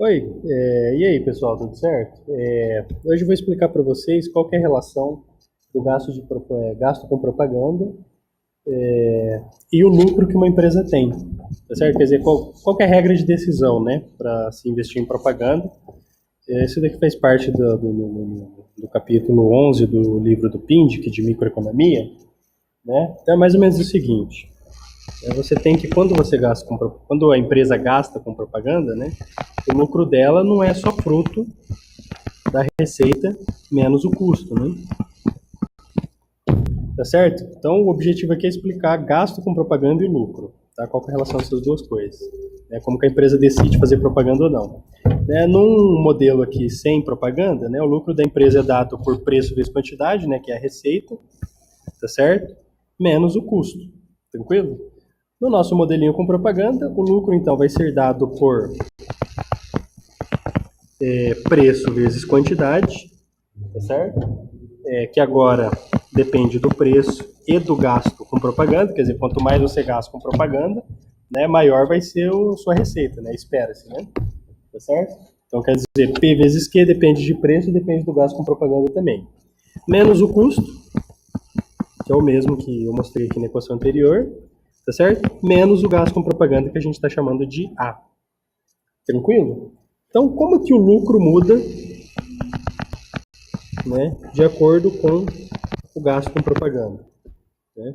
Oi, e aí pessoal, tudo certo? Hoje eu vou explicar para vocês qual que é a relação do gasto com propaganda e o lucro que uma empresa tem, tá certo? Quer dizer, qual que é a regra de decisão, né, para se investir em propaganda? Isso daqui faz parte do capítulo 11 do livro do Pindic, de microeconomia, né? Então é mais ou menos o seguinte: você tem que, quando a empresa gasta com propaganda, né, o lucro dela não é só fruto da receita menos o custo, né? Tá certo? Então, o objetivo aqui é explicar gasto com propaganda e lucro, tá? Qual é a relação dessas duas coisas, né? Como que a empresa decide fazer propaganda ou não. Num modelo aqui sem propaganda, né, o lucro da empresa é dado por preço vezes quantidade, né, que é a receita, tá certo? Menos o custo, tranquilo? No nosso modelinho com propaganda, o lucro então vai ser dado por preço vezes quantidade, tá certo? Que agora depende do preço e do gasto com propaganda, quer dizer, quanto mais você gasta com propaganda, né, maior vai ser a sua receita, né? Espera-se, né? Tá certo? Então quer dizer, P vezes Q depende de preço e depende do gasto com propaganda também. Menos o custo, que é o mesmo que eu mostrei aqui na equação anterior, tá certo? Menos o gasto com propaganda que a gente está chamando de A. Tranquilo? Então, como que o lucro muda, né, de acordo com o gasto com propaganda? Né?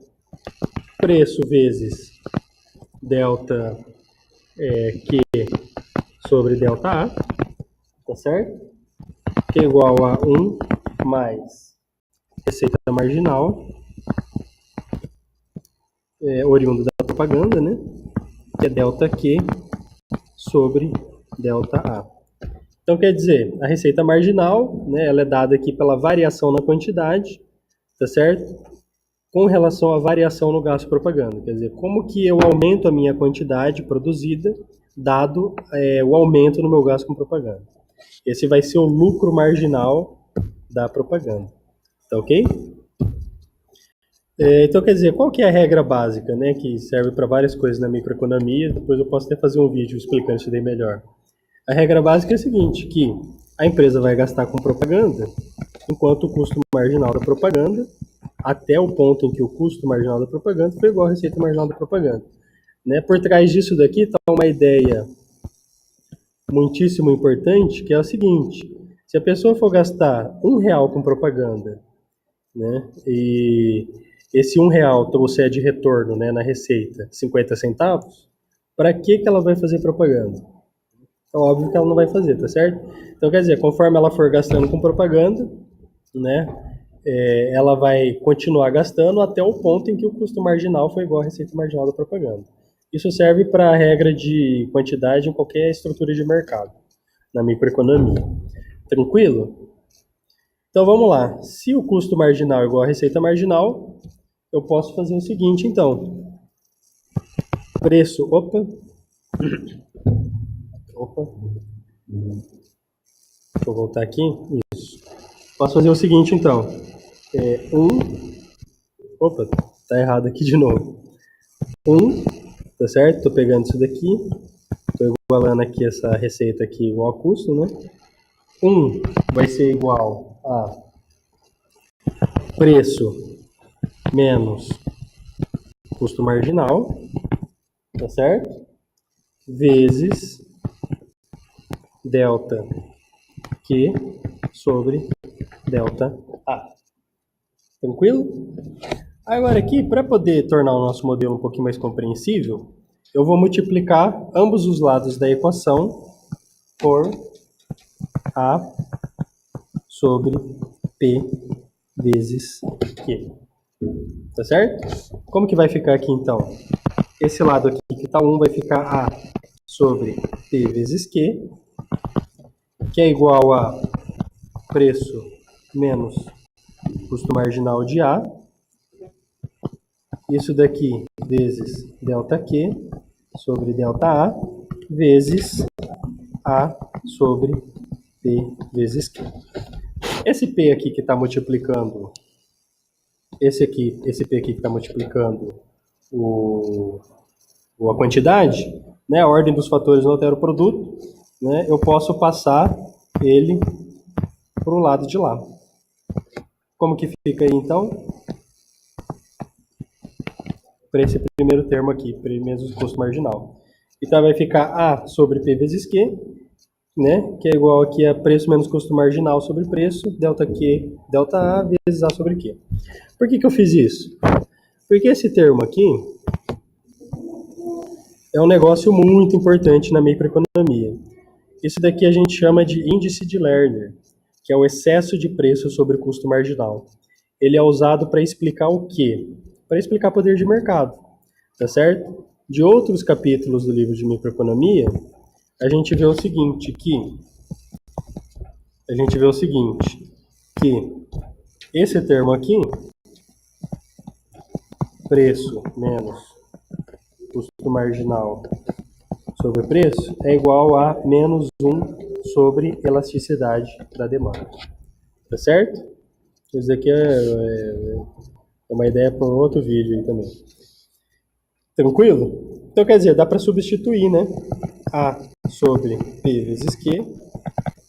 Preço vezes delta Q sobre delta A, tá certo? Que é igual a 1 mais receita marginal, oriundo da propaganda, né? Que é delta Q sobre delta A. Então, quer dizer, a receita marginal, né, ela é dada aqui pela variação na quantidade, tá certo? Com relação à variação no gasto de propaganda. Quer dizer, como que eu aumento a minha quantidade produzida, dado o aumento no meu gasto com propaganda. Esse vai ser o lucro marginal da propaganda. Tá ok? Então, quer dizer, qual que é a regra básica, né, que serve para várias coisas na microeconomia? Depois eu posso até fazer um vídeo explicando isso daí melhor. A regra básica é a seguinte, que a empresa vai gastar com propaganda, enquanto o custo marginal da propaganda, até o ponto em que o custo marginal da propaganda foi igual à receita marginal da propaganda. Né? Por trás disso daqui está uma ideia muitíssimo importante, que é o seguinte: se a pessoa for gastar R$ 1 com propaganda, né, e esse R$ 1 trouxer de retorno, né, na receita 50 centavos, para que ela vai fazer propaganda? Então, óbvio que ela não vai fazer, tá certo? Então, quer dizer, conforme ela for gastando com propaganda, né, ela vai continuar gastando até o ponto em que o custo marginal foi igual à receita marginal da propaganda. Isso serve para a regra de quantidade em qualquer estrutura de mercado, na microeconomia. Tranquilo? Então vamos lá. Se o custo marginal é igual à receita marginal, eu posso fazer o seguinte, então. Preço, opa, deixa eu voltar aqui. Isso. Posso fazer o seguinte, então. Opa, tá errado aqui de novo. 1, tá certo? Tô pegando isso daqui, tô igualando aqui essa receita aqui igual a custo, né? 1 vai ser igual a preço menos custo marginal, tá certo? Vezes delta Q sobre delta A. Tranquilo? Agora aqui, para poder tornar o nosso modelo um pouquinho mais compreensível, eu vou multiplicar ambos os lados da equação por A sobre P vezes Q. Tá certo? Como que vai ficar aqui então? Esse lado aqui que está 1 vai ficar A sobre P vezes Q, que é igual a preço menos custo marginal de A. Isso daqui vezes delta Q sobre delta A vezes A sobre P vezes Q. Esse P aqui que está multiplicando, esse P aqui que está multiplicando a quantidade, né, a ordem dos fatores não altera o produto, né, eu posso passar ele para o lado de lá. Como que fica aí, então? Para esse primeiro termo aqui, menos o custo marginal. Então vai ficar A sobre P vezes Q, né, que é igual aqui a preço menos custo marginal sobre preço, delta Q, delta A vezes A sobre Q. Por que eu fiz isso? Porque esse termo aqui é um negócio muito importante na microeconomia. Isso daqui a gente chama de índice de Lerner, que é o excesso de preço sobre custo marginal. Ele é usado para explicar o quê? Para explicar poder de mercado, tá certo? De outros capítulos do livro de microeconomia, a gente vê o seguinte, que esse termo aqui, preço menos custo marginal sobre preço, é igual a menos 1 sobre elasticidade da demanda. Tá certo? Isso daqui é uma ideia para um outro vídeo aí também. Tranquilo? Então, quer dizer, dá para substituir, né? A sobre P vezes Q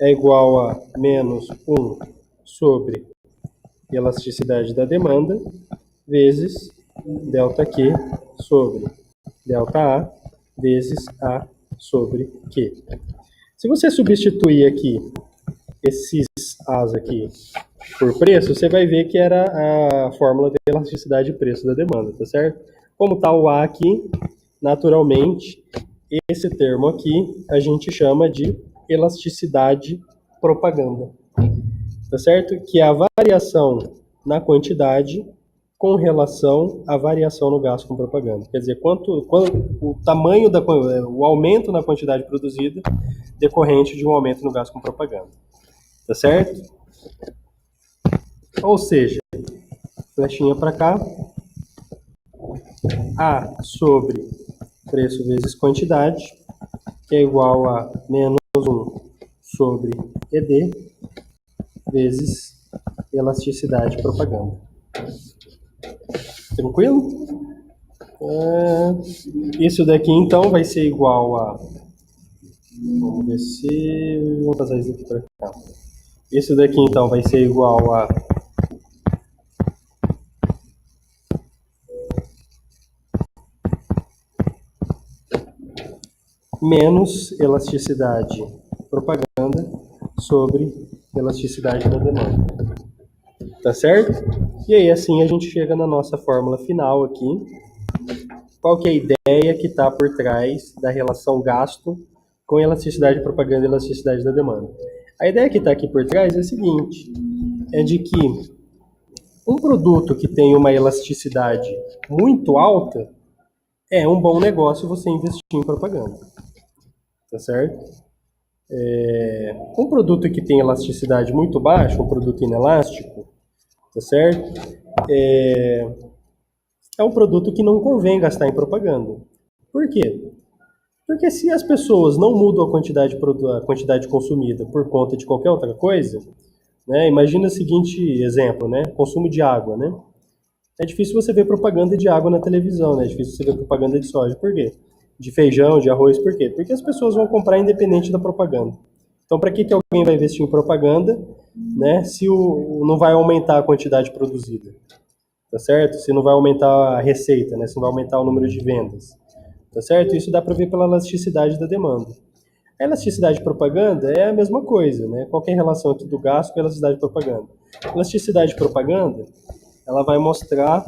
é igual a menos 1 sobre elasticidade da demanda vezes delta Q sobre delta A vezes A sobre Q. Se você substituir aqui esses A's aqui por preço, você vai ver que era a fórmula de elasticidade de preço da demanda, tá certo? Como está o A aqui, naturalmente, esse termo aqui a gente chama de elasticidade propaganda, tá certo? Que é a variação na quantidade com relação à variação no gasto com propaganda. Quer dizer, quanto o tamanho o aumento na quantidade produzida decorrente de um aumento no gasto com propaganda. Tá certo? Ou seja, flechinha para cá, A sobre preço vezes quantidade, que é igual a menos 1 sobre ED vezes elasticidade propaganda. Tranquilo? Isso daqui então vai ser igual a... Vamos ver se... Vou passar isso aqui para cá. Isso daqui então vai ser igual a menos elasticidade propaganda sobre elasticidade da demanda. Tá certo? E aí assim a gente chega na nossa fórmula final aqui. Qual que é a ideia que está por trás da relação gasto com elasticidade propaganda e elasticidade da demanda? A ideia que está aqui por trás é a seguinte, é de que um produto que tem uma elasticidade muito alta é um bom negócio você investir em propaganda. Tá certo? Um produto que tem elasticidade muito baixa, um produto inelástico, tá certo? É um produto que não convém gastar em propaganda. Por quê? Porque se as pessoas não mudam a quantidade consumida por conta de qualquer outra coisa, né? Imagina o seguinte exemplo, né? Consumo de água, né? É difícil você ver propaganda de água na televisão, né? É difícil você ver propaganda de soja. Por quê? De feijão, de arroz, por quê? Porque as pessoas vão comprar independente da propaganda. Então, para que alguém vai investir em propaganda, né? Se não vai aumentar a quantidade produzida, tá certo? Se não vai aumentar a receita, né? Se não vai aumentar o número de vendas, tá certo? Isso dá para ver pela elasticidade da demanda. A elasticidade de propaganda é a mesma coisa, né? Qual que é a relação aqui do gasto com a elasticidade de propaganda? A elasticidade de propaganda, ela vai mostrar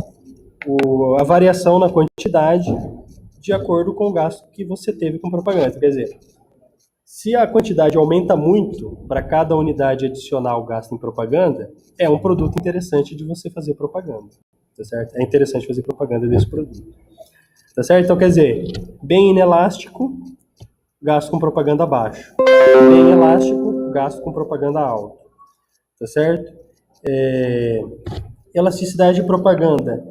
a variação na quantidade de acordo com o gasto que você teve com propaganda. Quer dizer, se a quantidade aumenta muito para cada unidade adicional gasto em propaganda, é um produto interessante de você fazer propaganda, tá certo? É interessante fazer propaganda desse produto, tá certo? Então, quer dizer, bem inelástico, gasto com propaganda baixo. Bem elástico, gasto com propaganda alto, tá certo? Elasticidade de propaganda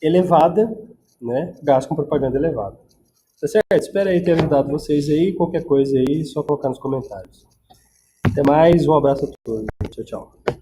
elevada, né? Gasto com propaganda elevado. Tá certo? Espero aí ter ajudado vocês aí. Qualquer coisa aí, só colocar nos comentários. Até mais, um abraço a todos. Tchau, tchau.